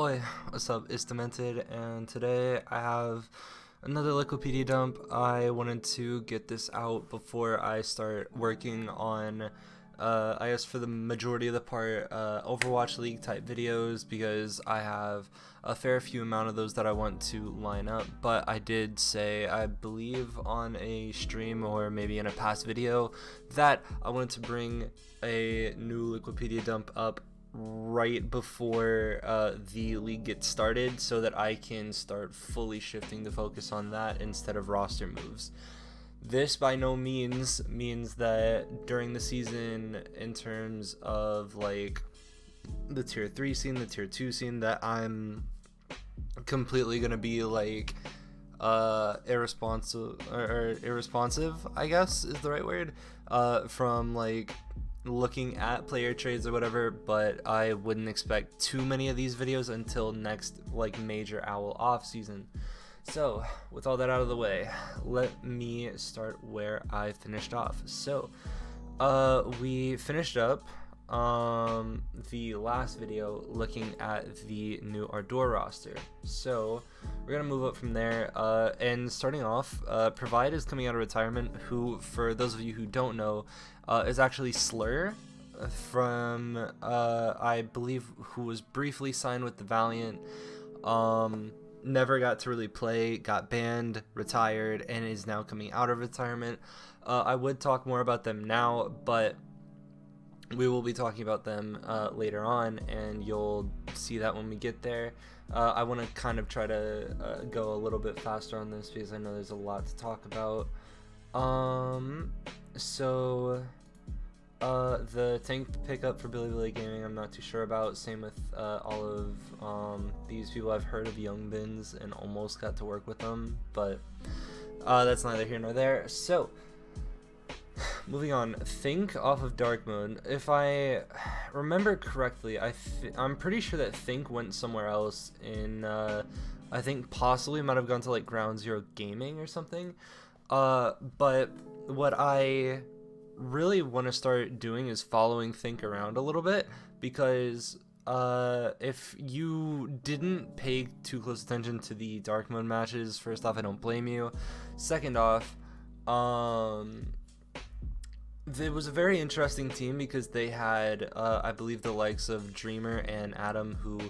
Oi, what's up? It's Demented, and today I have another Liquipedia dump. I wanted to get this out before I start working on, I guess for the majority of the part, Overwatch League type videos, because I have a fair few amount of those that I want to line up. But I did say, I believe on a stream or maybe in a past video, that I wanted to bring a new Liquipedia dump up right before the league gets started, so that I can start fully shifting the focus on that instead of roster moves. This by no means means that during the season, in terms of like the tier 3 scene, the tier 2 scene, that I'm completely gonna be like irresponsive, I guess is the right word, from like looking at player trades or whatever. But I wouldn't expect too many of these videos until next like major owl off season. So with all that out of the way, let me start where I finished off. So we finished up the last video looking at the new ardour roster. So we're gonna move up from there, and starting off, Provide is coming out of retirement, who, for those of you who don't know, is actually Slur from I believe, who was briefly signed with the Valiant, never got to really play, got banned, retired, and is now coming out of retirement. I would talk more about them now, but we will be talking about them later on, and you'll see that when we get there. I want to kind of try to go a little bit faster on this because I know there's a lot to talk about. The tank pickup for Billy Gaming, I'm not too sure about. Same with all of these people. I've heard of Young Bins and almost got to work with them, but that's neither here nor there. So moving on, Think off of Darkmode. If I remember correctly, I'm pretty sure that Think went somewhere else in, I think possibly might have gone to like Ground Zero Gaming or something. But what I really want to start doing is following Think around a little bit, because if you didn't pay too close attention to the Darkmode matches, first off, I don't blame you. Second off, it was a very interesting team because they had, I believe, the likes of Dreamer and Adam, who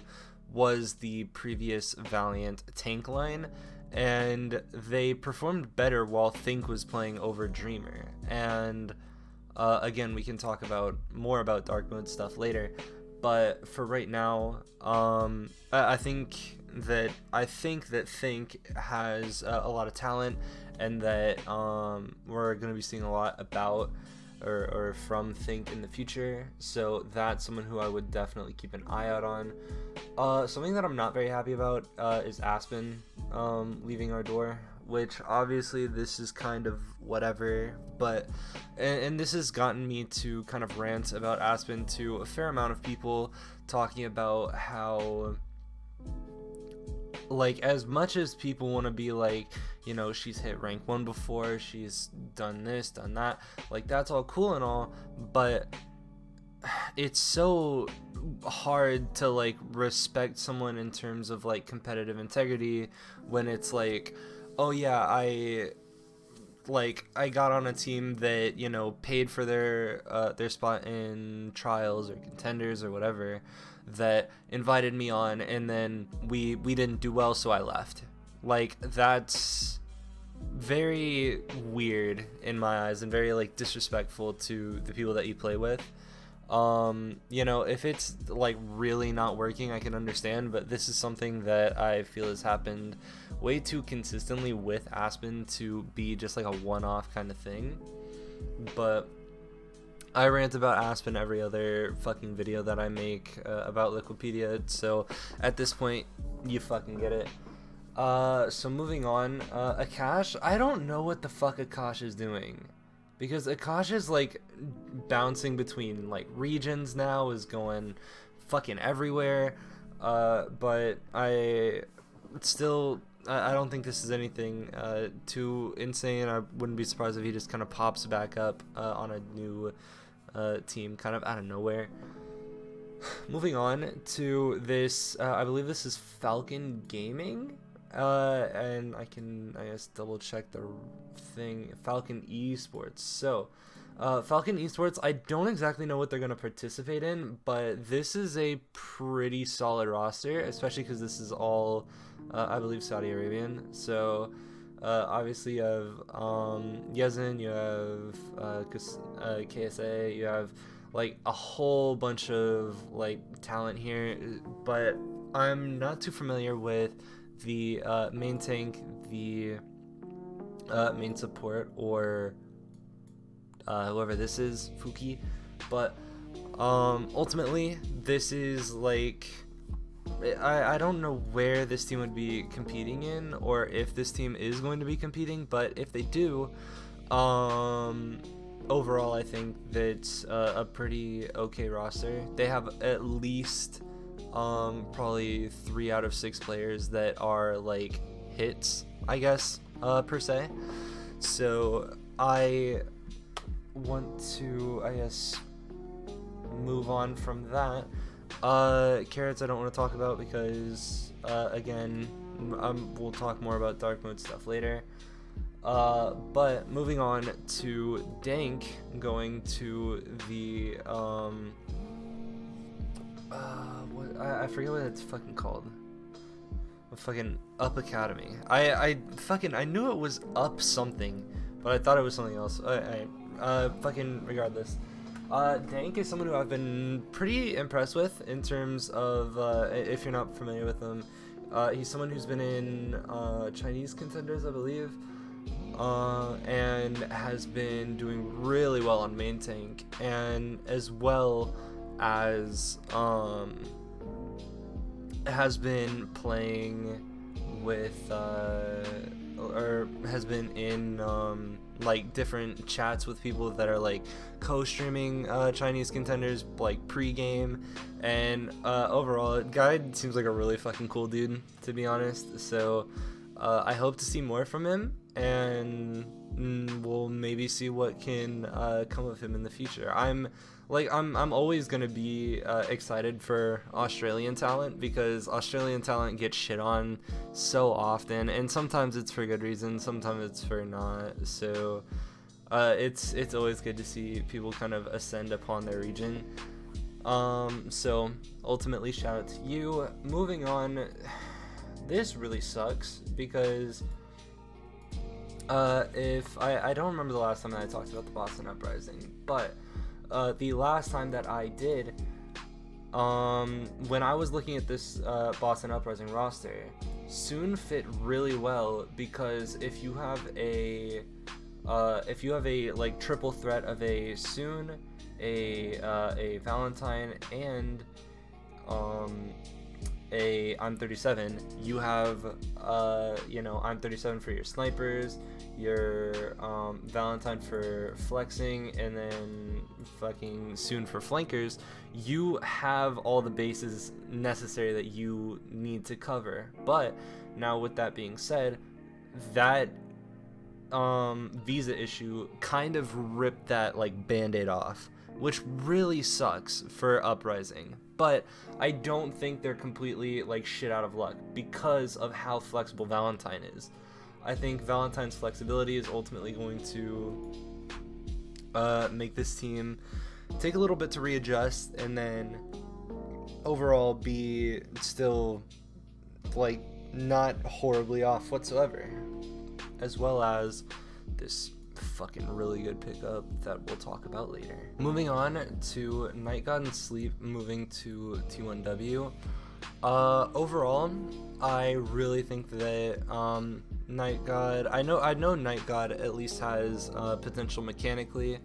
was the previous Valiant tank line, and they performed better while Think was playing over Dreamer. And again, we can talk about more about Darkmode stuff later, but for right now, I think that Think has a lot of talent, and that we're going to be seeing a lot about or from Think in the future. So that's someone who I would definitely keep an eye out on. Something that I'm not very happy about is Aspen leaving our door, which obviously this is kind of whatever, but and this has gotten me to kind of rant about Aspen to a fair amount of people, talking about how, like, as much as people want to be like, you know, she's hit rank 1 before, she's done this, done that, like, that's all cool and all, but it's so hard to like respect someone in terms of like competitive integrity when it's like, oh yeah, I got on a team that, you know, paid for their spot in trials or contenders or whatever, that invited me on, and then we didn't do well, so I left. Like, that's very weird in my eyes, and very like disrespectful to the people that you play with. You know, if it's like really not working, I can understand, but this is something that I feel has happened way too consistently with Aspen to be just like a one-off kind of thing. But I rant about Aspen every other fucking video that I make about Liquipedia, so at this point, you fucking get it. So moving on, Akash, I don't know what the fuck Akash is doing, because Akash is like bouncing between like regions now, is going fucking everywhere, but I don't think this is anything too insane. I wouldn't be surprised if he just kind of pops back up on a new team kind of out of nowhere. Moving on to this, I believe this is Falcon Gaming, and I guess double check the thing. Falcon Esports. So Falcon Esports, I don't exactly know what they're going to participate in, but this is a pretty solid roster, especially because this is all I believe Saudi Arabian. So obviously you have Yezin, you have KSA, you have like a whole bunch of like talent here, but I'm not too familiar with the main tank, the main support, or whoever this is, Fuki. But ultimately this is like, I don't know where this team would be competing in, or if this team is going to be competing, but if they do, overall, I think that's a pretty okay roster. They have at least probably 3 out of 6 players that are like hits, I guess, per se. So I want to, I guess, move on from that. Carrots I don't want to talk about because again, we'll talk more about Darkmode stuff later. But moving on to Dank, going to the I forget what it's fucking called. Fucking Up Academy. I knew it was Up something, but I thought it was something else. Fucking regardless. Dank is someone who I've been pretty impressed with in terms of, if you're not familiar with him, he's someone who's been in Chinese contenders, I believe. And has been doing really well on main tank, and as well as has been playing with or has been in like different chats with people that are like co-streaming Chinese contenders like pre-game, and overall guy seems like a really fucking cool dude, to be honest. So I hope to see more from him, and we'll maybe see what can come of him in the future. I'm always gonna be excited for Australian talent, because Australian talent gets shit on so often, and sometimes it's for good reason, sometimes it's for not. So it's always good to see people kind of ascend upon their region. So ultimately, shout out to you. Moving on, this really sucks because if I don't remember the last time that I talked about the Boston Uprising, but the last time that I did, when I was looking at this Boston Uprising roster, Soon fit really well, because if you have a like triple threat of a Soon, a Valentine, and a I'm37, you have I'm37 for your snipers, your Valentine for flexing, and then fucking Soon for flankers. You have all the bases necessary that you need to cover. But now, with that being said, that visa issue kind of ripped that like band-aid off, which really sucks for Uprising. But I don't think they're completely like shit out of luck because of how flexible Valentine is. I think Valentine's flexibility is ultimately going to make this team take a little bit to readjust, and then overall be still like not horribly off whatsoever, as well as this fucking really good pickup that we'll talk about later. Moving on to Night God and Sleep, moving to T1W. Overall, I really think that Night God, I know Night God at least has potential mechanically.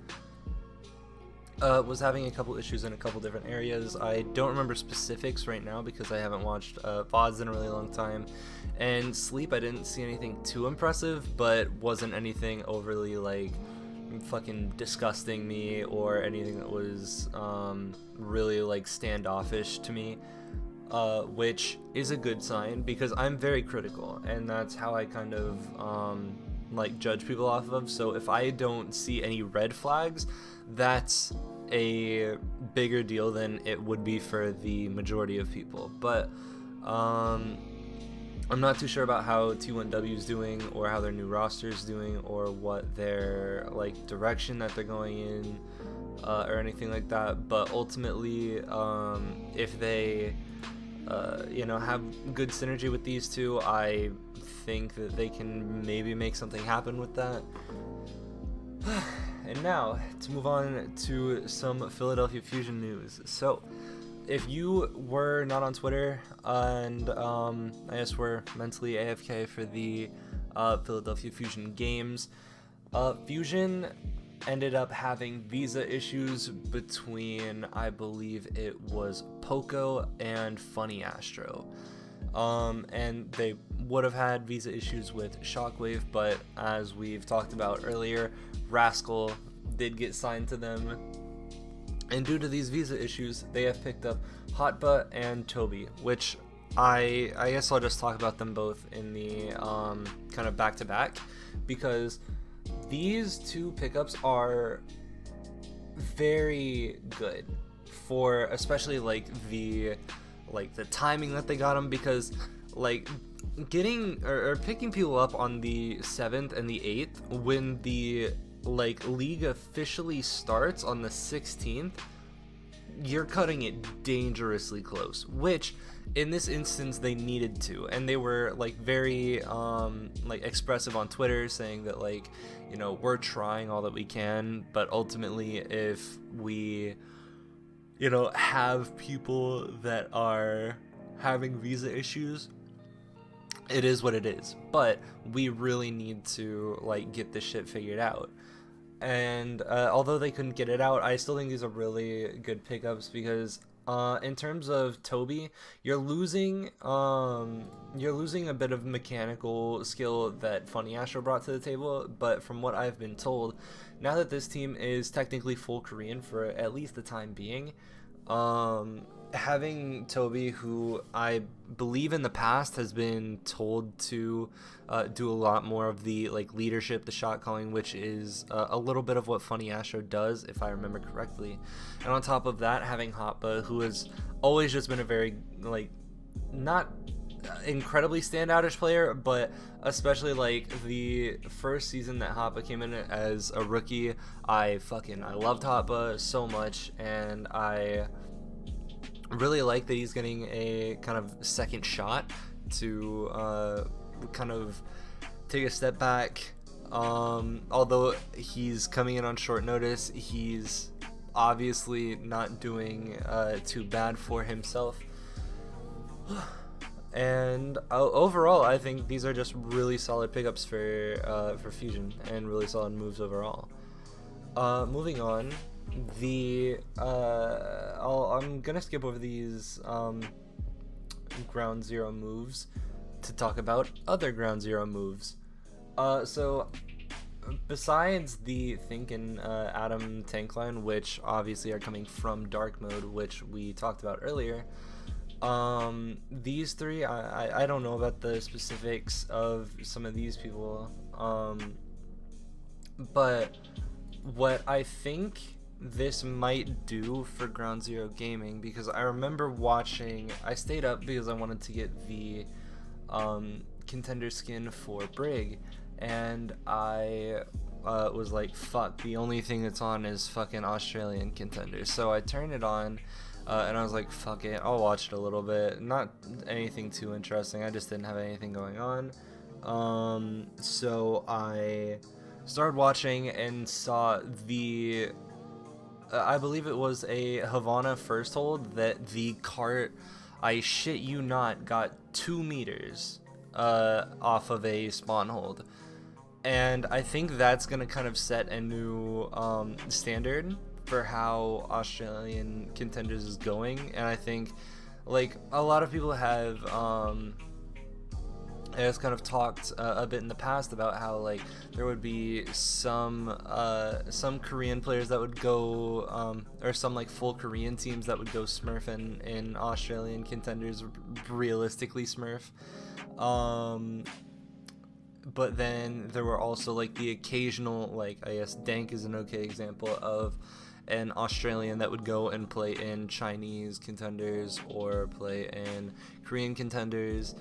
Was having a couple issues in a couple different areas. I don't remember specifics right now because I haven't watched VODs in a really long time. And Sleep, I didn't see anything too impressive, but wasn't anything overly like fucking disgusting me or anything that was really like standoffish to me, which is a good sign because I'm very critical, and that's how I kind of like judge people off of. So if I don't see any red flags, that's a bigger deal than it would be for the majority of people. But I'm not too sure about how T1W is doing, or how their new roster is doing, or what their like direction that they're going in, or anything like that. But ultimately, if they have good synergy with these two, I think that they can maybe make something happen with that. And now to move on to some Philadelphia Fusion news. So if you were not on Twitter, and I guess we're mentally AFK for the Philadelphia Fusion games, Fusion ended up having visa issues between, I believe it was Poco and Funny Astro. And they would have had visa issues with Shockwave, but as we've talked about earlier, Rascal did get signed to them. And due to these visa issues, they have picked up Hotba and Tobi, which I guess I'll just talk about them both in the kind of back-to-back, because these two pickups are very good for, especially like the timing that they got them, because like getting or picking people up on the 7th and the 8th when the like league officially starts on the 16th, you're cutting it dangerously close, which in this instance they needed to, and they were like very like expressive on Twitter, saying that like, you know, we're trying all that we can, but ultimately if we, you know, have people that are having visa issues, it is what it is, but we really need to like get this shit figured out. And although they couldn't get it out, I still think these are really good pickups, because in terms of Tobi, you're losing a bit of mechanical skill that Funny Astro brought to the table. But from what I've been told, now that this team is technically full Korean for at least the time being, having Tobi, who I believe in the past has been told to do a lot more of the like leadership, the shot calling, which is a little bit of what Funny Astro does, if I remember correctly. And on top of that, having Hotba, who has always just been a very like not incredibly standoutish player, but especially like the first season that Hotba came in as a rookie, I loved Hotba so much, and I really like that he's getting a kind of second shot to kind of take a step back. Although he's coming in on short notice, he's obviously not doing too bad for himself. And overall, I think these are just really solid pickups for Fusion, and really solid moves overall. Moving on, I'm gonna skip over these ground zero moves to talk about other ground zero moves. So besides the Think and Adam tank line, which obviously are coming from Darkmode, which we talked about earlier, these three, I don't know about the specifics of some of these people, but what I think this might do for Ground Zero Gaming, because I remember watching, I stayed up because I wanted to get the contender skin for Brig, and I was like, fuck, the only thing that's on is fucking Australian contenders. So I turned it on, and I was like, fuck it, I'll watch it a little bit. Not anything too interesting, I just didn't have anything going on. So I started watching and saw the I believe it was a Havana first hold that the cart, I shit you not, got 2 meters off of a spawn hold. And I think that's going to kind of set a new standard for how Australian contenders is going. And I think like a lot of people have I just kind of talked a bit in the past about how like there would be some Korean players that would go or some like full Korean teams that would go smurf in Australian contenders, realistically smurf, but then there were also like the occasional, like I guess dank is an okay example of an Australian that would go and play in Chinese contenders or play in Korean contenders.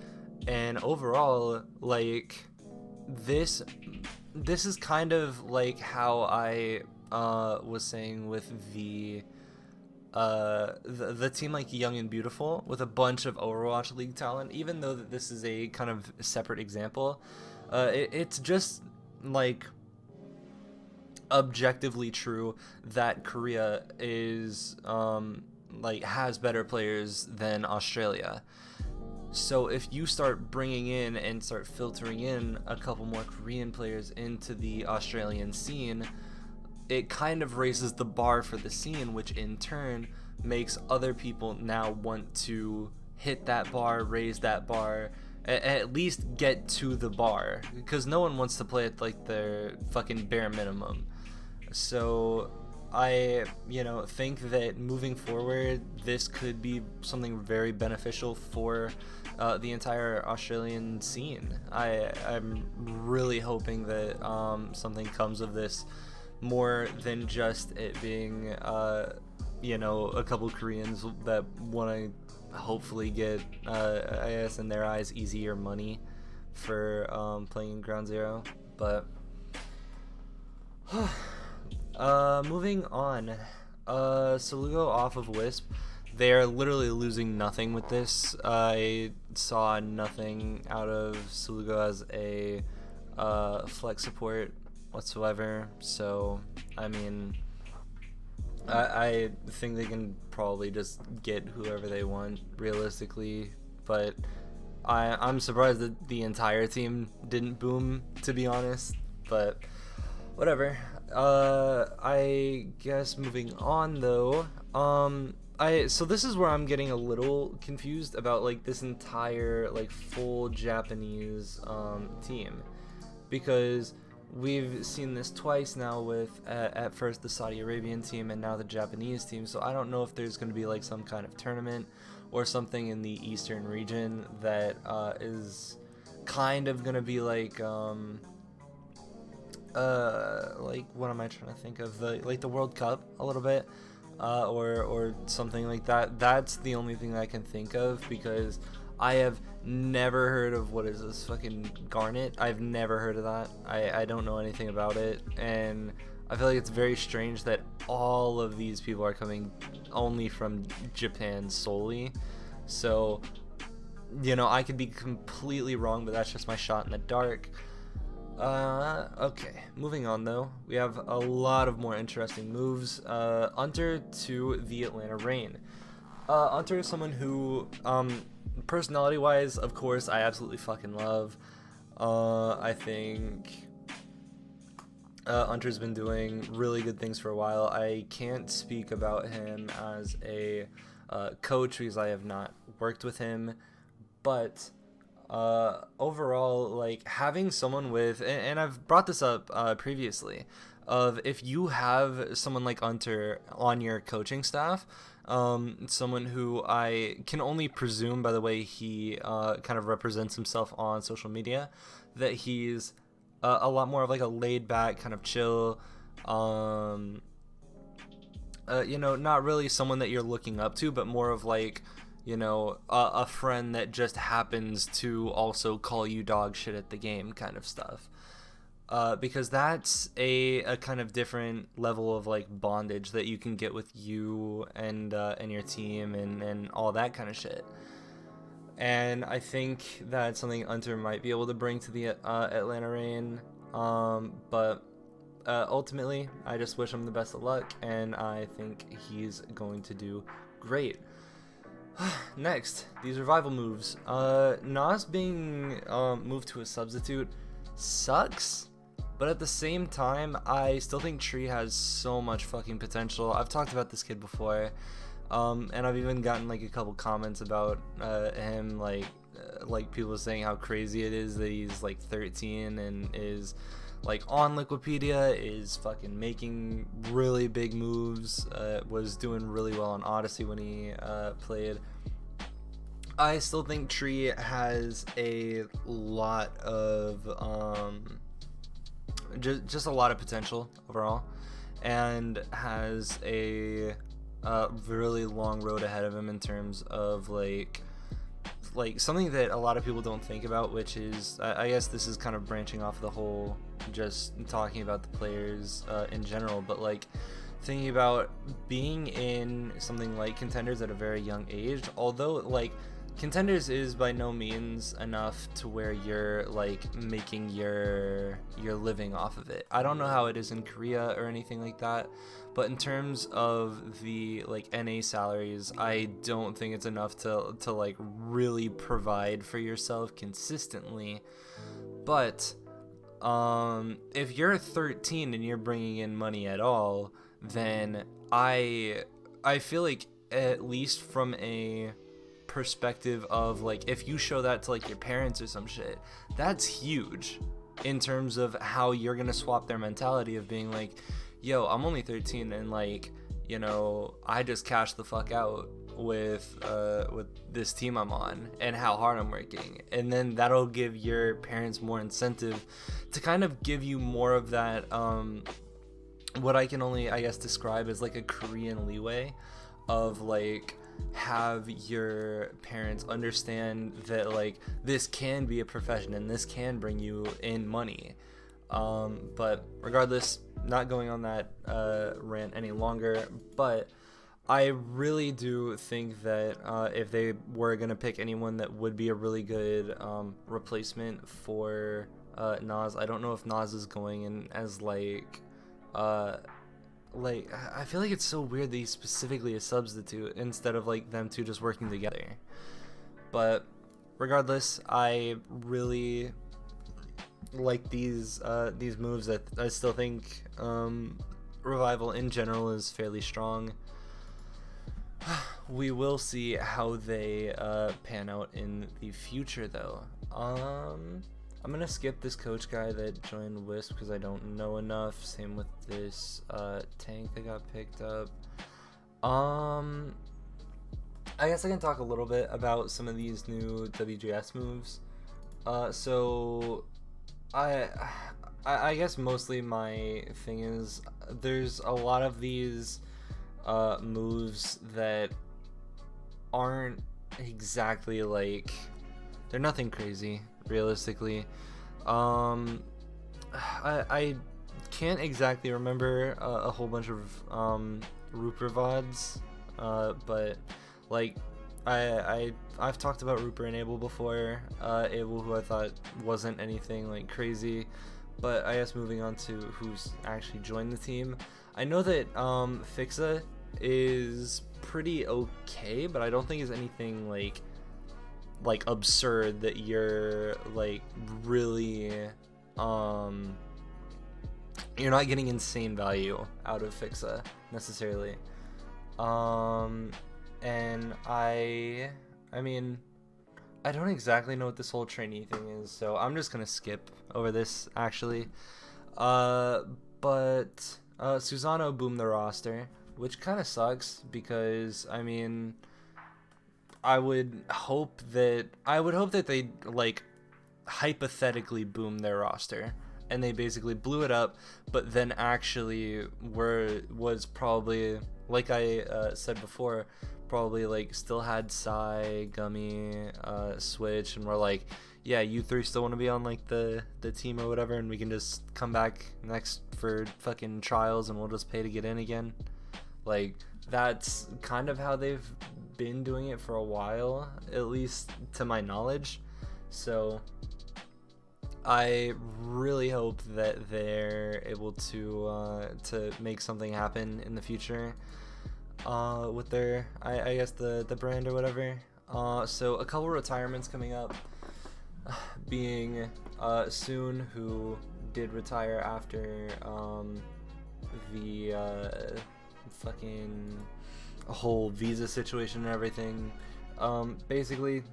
And overall, like, this is kind of like how I was saying with the team like Young and Beautiful, with a bunch of Overwatch League talent. Even though that this is a kind of separate example, it's just like objectively true that Korea is like has better players than Australia. So if you start bringing in and start filtering in a couple more Korean players into the Australian scene, it kind of raises the bar for the scene, which in turn makes other people now want to hit that bar, raise that bar, at least get to the bar, because no one wants to play at like their fucking bare minimum. So I, think that moving forward, this could be something very beneficial for the entire Australian scene. I'm really hoping that something comes of this, more than just it being, a couple Koreans that want to hopefully get, I guess in their eyes, easier money for playing in Ground Zero. But moving on, Slugo off of Wisp. They are literally losing nothing with this. I saw nothing out of Slugo as a flex support whatsoever. So, I mean, I think they can probably just get whoever they want, realistically. But I'm surprised that the entire team didn't boom, to be honest. But whatever. I guess moving on though, so this is where I'm getting a little confused about like this entire like full Japanese team, because we've seen this twice now with at first the Saudi Arabian team and now the Japanese team. So I don't know if there's going to be like some kind of tournament or something in the Eastern region that is kind of going to be like what am I trying to think of, like the World Cup a little bit, or something like that. That's the only thing I can think of, because I have never heard of, what is this, fucking Garnet? I've never heard of that. I don't know anything about it, and I feel like it's very strange that all of these people are coming only from Japan solely. So, I could be completely wrong, but that's just my shot in the dark. Okay, moving on though, we have a lot of more interesting moves. Unter to the Atlanta Reign. Unter is someone who, personality wise, of course, I absolutely fucking love. I think Unter's been doing really good things for a while. I can't speak about him as a coach because I have not worked with him, but overall, like, having someone with, and I've brought this up previously, of if you have someone like Unter on your coaching staff, someone who I can only presume by the way he kind of represents himself on social media, that he's a lot more of like a laid back kind of chill, not really someone that you're looking up to, but more of like, a friend that just happens to also call you dog shit at the game kind of stuff. Because that's a kind of different level of like bondage that you can get with you and your team and all that kind of shit. And I think that's something Unter might be able to bring to the Atlanta Reign. But ultimately, I just wish him the best of luck, and I think he's going to do great. Next, these revival moves. Nas being moved to a substitute sucks, but at the same time, I still think Tree has so much fucking potential. I've talked about this kid before, and I've even gotten like a couple comments about him, like people saying how crazy it is that he's like 13 and is like on Liquipedia, is fucking making really big moves, was doing really well on Odyssey when he played. I still think Tree has a lot of just a lot of potential overall, and has a really long road ahead of him in terms of like something that a lot of people don't think about, which is I guess this is kind of branching off the whole just talking about the players in general, but like thinking about being in something like Contenders at a very young age. Although like Contenders is by no means enough to where you're like making your living off of it. I don't know how it is in Korea or anything like that, but in terms of the like NA salaries, I don't think it's enough to like really provide for yourself consistently. But if you're 13 and you're bringing in money at all, then I feel like, at least from a perspective of like, if you show that to like your parents or some shit, that's huge in terms of how you're gonna swap their mentality of being like, yo, I'm only 13 and like, you know, I just cashed the fuck out with this team I'm on and how hard I'm working. And then that'll give your parents more incentive to kind of give you more of that what I can only, I guess, describe as like a Korean leeway of like, have your parents understand that like this can be a profession and this can bring you in money. But regardless, not going on that rant any longer, but I really do think that if they were going to pick anyone that would be a really good replacement for Nas, I don't know if Nas is going in as like I feel like it's so weird that he's specifically a substitute instead of like them two just working together. But regardless, I really like these moves. That I still think Revival in general is fairly strong. We will see how they pan out in the future though. I'm gonna skip this coach guy that joined Wisp because I don't know enough. Same with this tank that got picked up. I guess I can talk a little bit about some of these new WGS moves. So I guess mostly my thing is there's a lot of these moves that aren't exactly like, they're nothing crazy realistically. I can't exactly remember a whole bunch of Rupert VODs, but like I've talked about Rupert and Abel before. Abel, who I thought wasn't anything like crazy, but I guess moving on to who's actually joined the team, I know that Fixa is pretty okay, but I don't think it's anything like absurd that you're like really you're not getting insane value out of Fixa necessarily. And I mean, I don't exactly know what this whole trainee thing is, so I'm just gonna skip over this actually. But Susanoo boomed the roster, which kind of sucks because I mean, I would hope that they like hypothetically boomed their roster and they basically blew it up, but then actually was probably, like I said before, probably like still had Psy, Gummy, Switch, and we're like, yeah, you three still want to be on like the team or whatever, and we can just come back next for fucking trials and we'll just pay to get in again. Like, that's kind of how they've been doing it for a while, at least to my knowledge. So I really hope that they're able to make something happen in the future with their, I guess the brand or whatever. So a couple retirements coming up, being Soon, who did retire after the fucking whole visa situation and everything. Basically,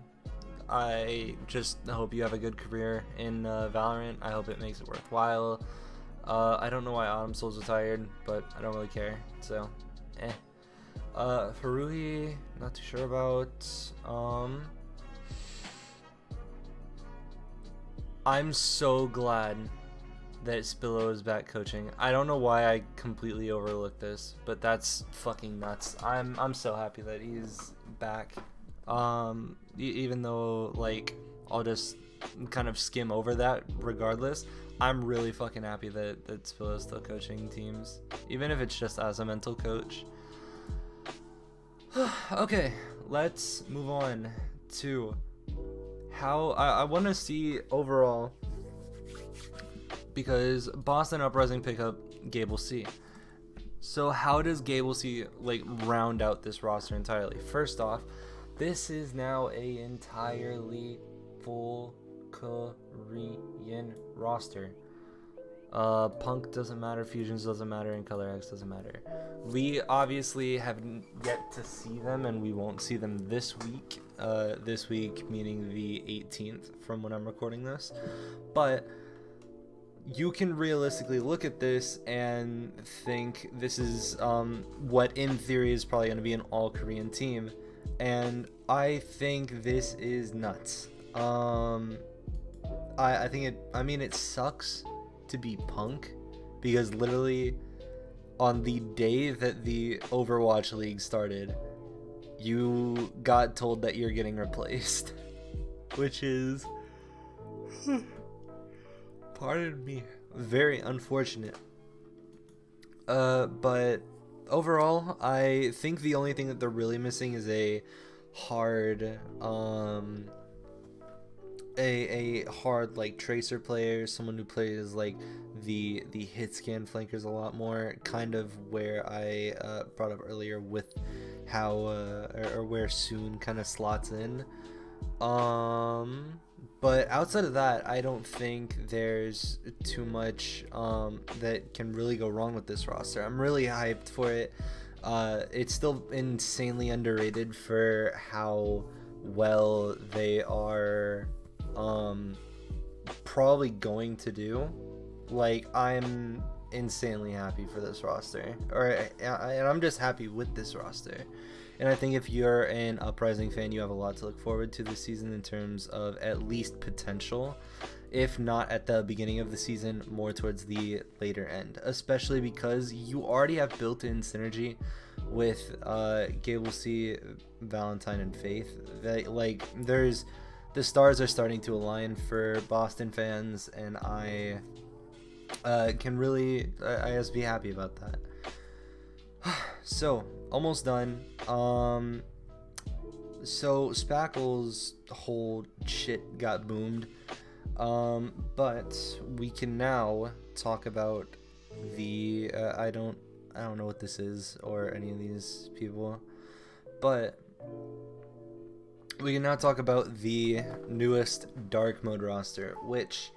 I just hope you have a good career in Valorant. I hope it makes it worthwhile. I don't know why Autumn Soul's retired, but I don't really care, so Haruhi, not too sure about. I'm so glad that Spilo is back coaching. I don't know why I completely overlooked this, but that's fucking nuts. I'm so happy that he's back. Even though like I'll just kind of skim over that regardless. I'm really fucking happy that Spilo is still coaching teams, even if it's just as a mental coach. Okay, let's move on to how I want to see overall, because Boston Uprising pick up gaebullssi. So how does gaebullssi like round out this roster entirely? First off, this is now a entirely full Korean roster. Punk doesn't matter, fusions doesn't matter, and color X doesn't matter. We obviously have yet to see them, and we won't see them this week. This week meaning the 18th from when I'm recording this. But you can realistically look at this and think this is what in theory is probably going to be an all-Korean team, and I think this is nuts. I think it sucks to be Punk, because literally on the day that the Overwatch League started, you got told that you're getting replaced, which is, pardon me, very unfortunate. But overall, I think the only thing that they're really missing is a hard a hard like tracer player, someone who plays like the hit scan flankers a lot more, kind of where I brought up earlier with how or where Soon kind of slots in. But outside of that, I don't think there's too much that can really go wrong with this roster. I'm really hyped for it. It's still insanely underrated for how well they are probably going to do. Like, I'm insanely happy for this roster, and I'm just happy with this roster. And I think if you're an Uprising fan, you have a lot to look forward to this season in terms of at least potential, if not at the beginning of the season, more towards the later end, especially because you already have built-in synergy with gaebullssi, Valentine, and Faith. That, like, the stars are starting to align for Boston fans, and I can really, I just be happy about that. So, almost done. So Spackle's whole shit got boomed. But we can now talk about the I don't know what this is or any of these people, but we can now talk about the newest Darkmode roster, which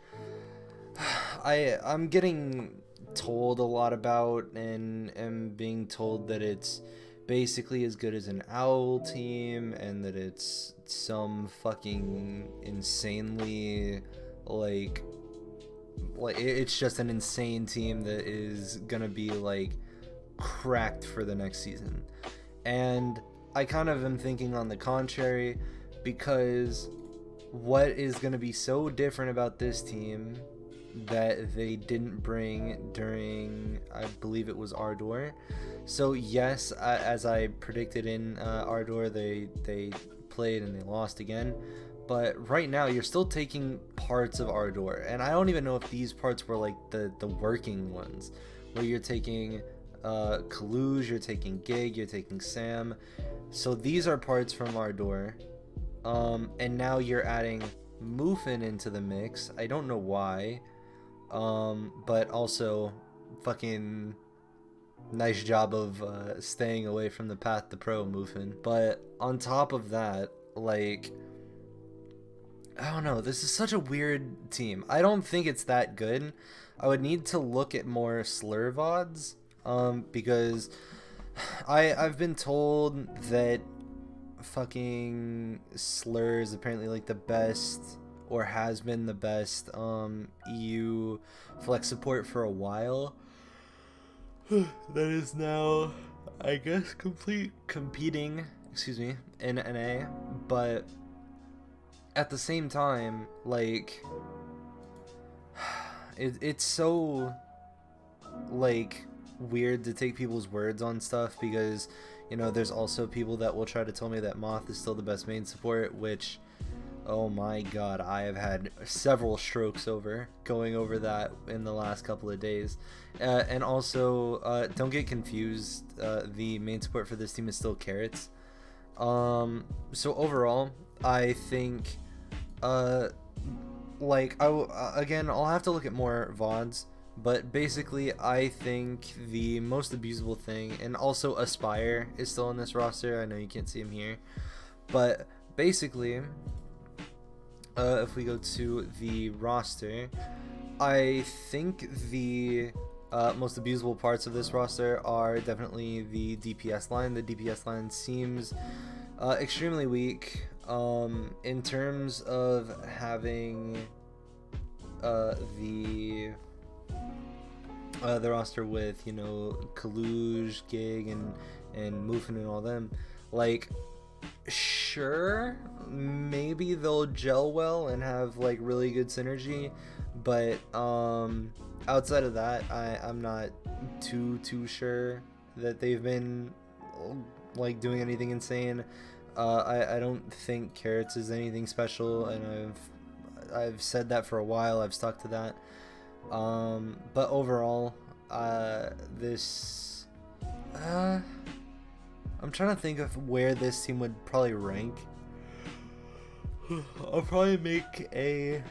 I'm getting told a lot about, and am being told that it's basically as good as an owl team, and that it's some fucking insanely like it's just an insane team that is gonna be like cracked for the next season. And I kind of am thinking on the contrary, because what is gonna be so different about this team that they didn't bring during, I believe it was Ardour? So yes, as I predicted in Ardour, they played and they lost again. But right now, you're still taking parts of Ardour, and I don't even know if these parts were like the working ones, where you're taking Kaluge, you're taking Gig, you're taking Sam. So these are parts from Ardour, and now you're adding Muffin into the mix. I don't know why. But also fucking nice job of staying away from the path to pro, Muffin. But on top of that, like, I don't know, this is such a weird team. I don't think it's that good. I would need to look at more slur VODs, because I've been told that fucking slur is apparently like the best, or has been the best EU flex support for a while. That is now, I guess, competing in NA. But at the same time, like, it's so like weird to take people's words on stuff, because you know there's also people that will try to tell me that Moth is still the best main support, which, oh my god, I have had several strokes going over that in the last couple of days. And also, don't get confused, the main support for this team is still Carrots. So overall, I think, like, again, I'll have to look at more VODs, but basically, I think the most abusable thing, and also Aspire is still on this roster. I know you can't see him here, but basically, if we go to the roster, I think the most abusable parts of this roster are definitely the DPS line. The DPS line seems extremely weak in terms of having the roster with, you know, Kaluj, Gig, and Mufin and all them. Like, sure, maybe they'll gel well and have like really good synergy, but outside of that, I'm not too Sure that they've been like doing anything insane. I don't think Carrots is anything special, and I've said that for a while. I've stuck to that. But overall, this I'm trying to think of where this team would probably rank. I'll probably make a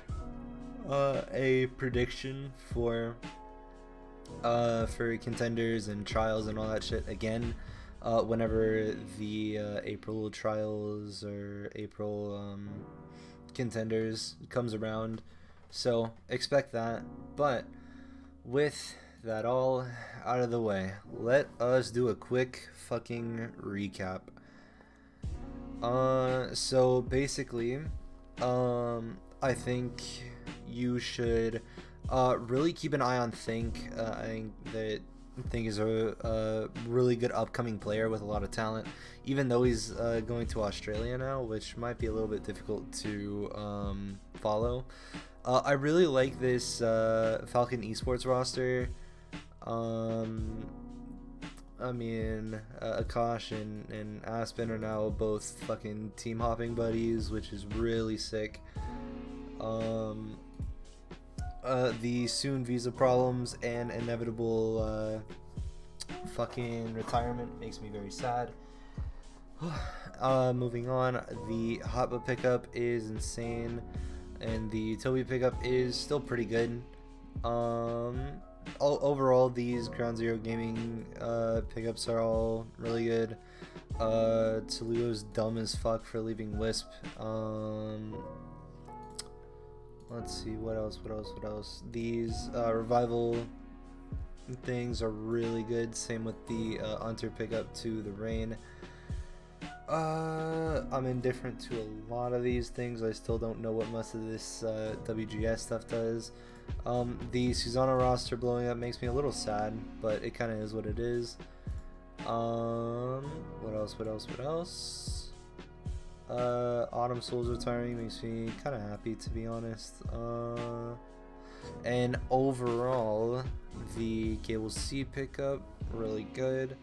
prediction for contenders and trials and all that shit again, whenever the April trials or April contenders comes around. So expect that. But with that all out of the way, let us do a quick fucking recap. So basically, I think you should really keep an eye on Think. I think that Think is a really good upcoming player with a lot of talent, even though he's going to Australia now, which might be a little bit difficult to follow. I really like this Falcon esports roster. I mean, Akash and Aspen are now both fucking team hopping buddies, which is really sick. The soon visa problems and inevitable fucking retirement makes me very sad. Moving on, the hotba pickup is insane, and the tobi pickup is still pretty good. Overall, these Ground Zero Gaming pickups are all really good. Slugo's dumb as fuck for leaving Wisp. Let's see, what else? These revival things are really good. Same with the unter pickup to the rain. I'm indifferent to a lot of these things. I still don't know what most of this WGS stuff does. The Susanoo roster blowing up makes me a little sad, but it kind of is what it is. What else? Autumn Souls retiring makes me kind of happy, to be honest. And overall, the gaebullssi pickup, really good.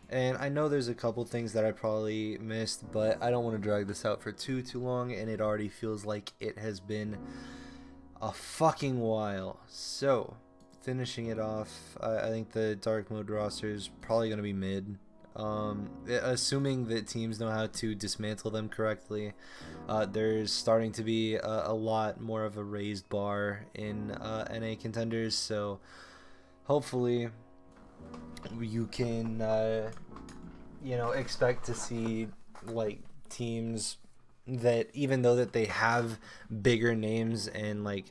And I know there's a couple things that I probably missed, but I don't want to drag this out for too long, and it already feels like it has been a fucking while. So, finishing it off, I think the Darkmode roster is probably going to be mid. Assuming that teams know how to dismantle them correctly. There's starting to be a lot more of a raised bar in NA contenders, so hopefully you can expect to see like teams that, even though that they have bigger names and like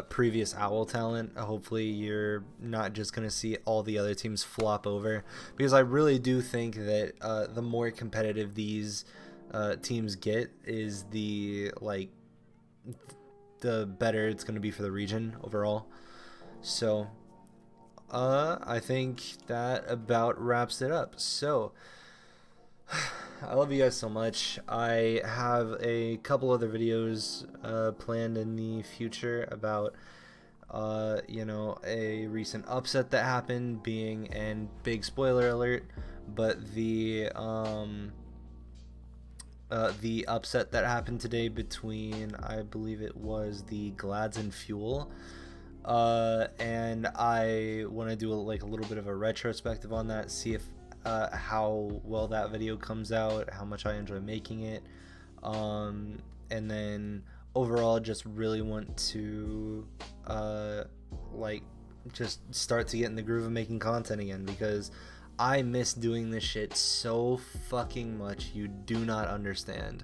previous owl talent, hopefully you're not just gonna see all the other teams flop over, because I really do think that the more competitive these teams get, is the better it's gonna be for the region overall. So I think that about wraps it up. So I love you guys so much. I have a couple other videos planned in the future about you know, a recent upset that happened being, and big spoiler alert, but the upset that happened today between, I believe it was the Glads and Fuel, and I want to do like a little bit of a retrospective on that, see if how well that video comes out, how much I enjoy making it, and then overall just really want to like just start to get in the groove of making content again, because I miss doing this shit so fucking much, you do not understand.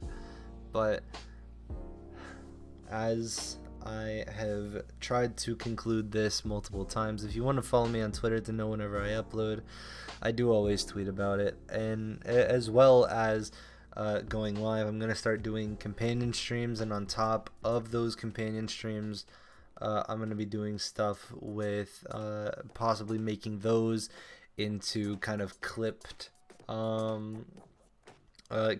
But as I have tried to conclude this multiple times, if you want to follow me on Twitter to know whenever I upload, I do always tweet about it, and as well as going live, I'm going to start doing companion streams, and on top of those companion streams, I'm going to be doing stuff with possibly making those into kind of clipped,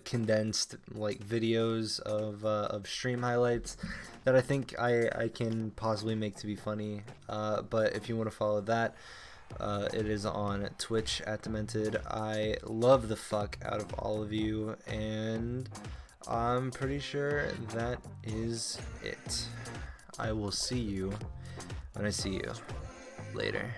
condensed like videos of stream highlights that I think I can possibly make to be funny. But if you want to follow that, it is on Twitch at Demented. I love the fuck out of all of you, and I'm pretty sure that is it. I will see you when I see you. Later.